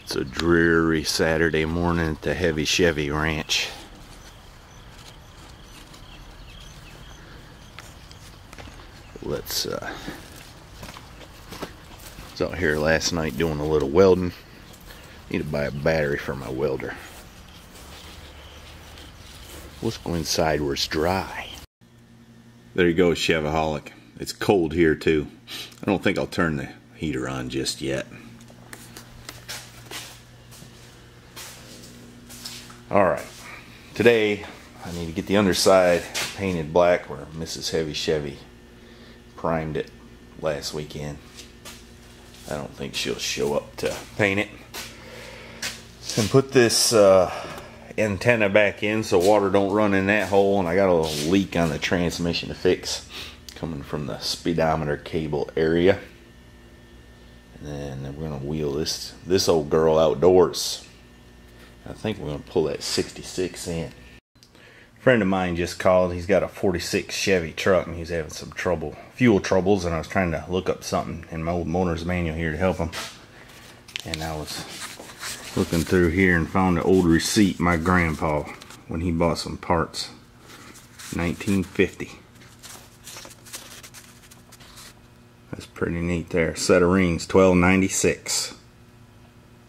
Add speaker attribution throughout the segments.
Speaker 1: It's a dreary Saturday morning at the Heavy Chevy ranch. I was out here last night doing a little welding. Need to buy a battery for my welder. Let's go inside where it's dry. There you go, Chevaholic. It's cold here too. I don't think I'll turn the heater on just yet. Alright, today I need to get the underside painted black where Mrs. Heavy Chevy primed it last weekend. I don't think she'll show up to paint it. And put this antenna back in so water don't run in that hole, and I got a little leak on the transmission to fix coming from the speedometer cable area. And then we're gonna wheel this old girl outdoors. I think we're gonna pull that 66 in. A friend of mine just called. He's got a 46 Chevy truck and he's having some fuel troubles, and I was trying to look up something in my old owner's manual here to help him. And I was looking through here and found an old receipt my grandpa when he bought some parts. 1950. That's pretty neat there. Set of rings, $12.96.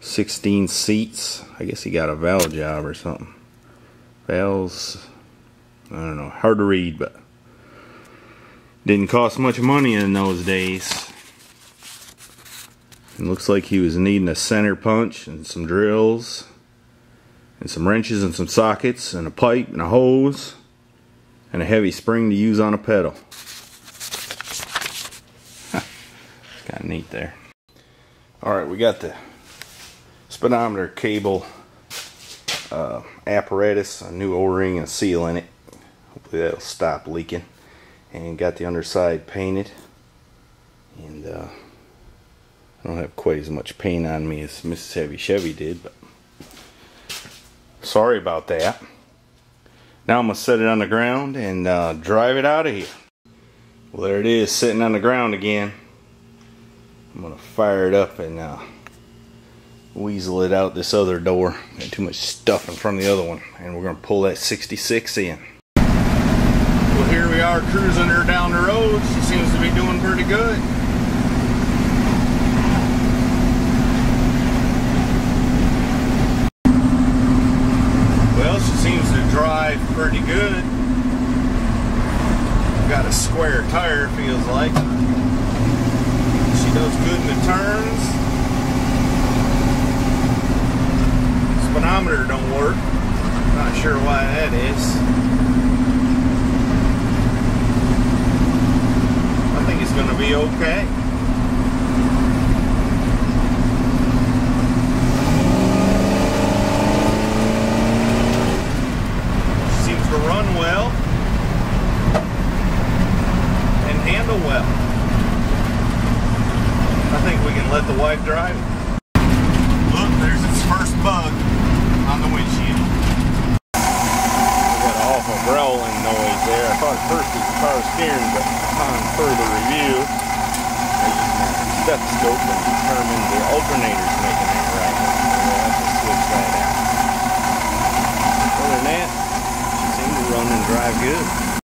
Speaker 1: 16 seats. I guess he got a valve job or something. Valves, I don't know, hard to read, but didn't cost much money in those days. It looks like he was needing a center punch and some drills and some wrenches and some sockets and a pipe and a hose and a heavy spring to use on a pedal. It's kind of neat there. Alright, we got the speedometer cable apparatus, a new O-ring and a seal in it. Hopefully that'll stop leaking. And got the underside painted. And I don't have quite as much paint on me as Mrs. Heavy Chevy did, but sorry about that. Now I'm going to set it on the ground and drive it out of here. Well, there it is, sitting on the ground again. I'm going to fire it up and weasel it out this other door. Got too much stuff in front of the other one, and we're going to pull that 66 in. Well, here we are cruising her down the road. She seems to be doing pretty good. Well, she seems to drive pretty good. Got a square tire, feels like. She does good in the turns. Speedometer don't work. Not sure why that is. I think it's going to be okay. Seems to run well and handle well. I think we can let the wife drive it. Look, there's its first bug on the windshield. We got an awful growling noise there. I thought at first it was the power steering, but upon further review, I used my stethoscope and determined the alternator's making that right. So we'll have to switch that out. Other than that, she seemed to run and drive good.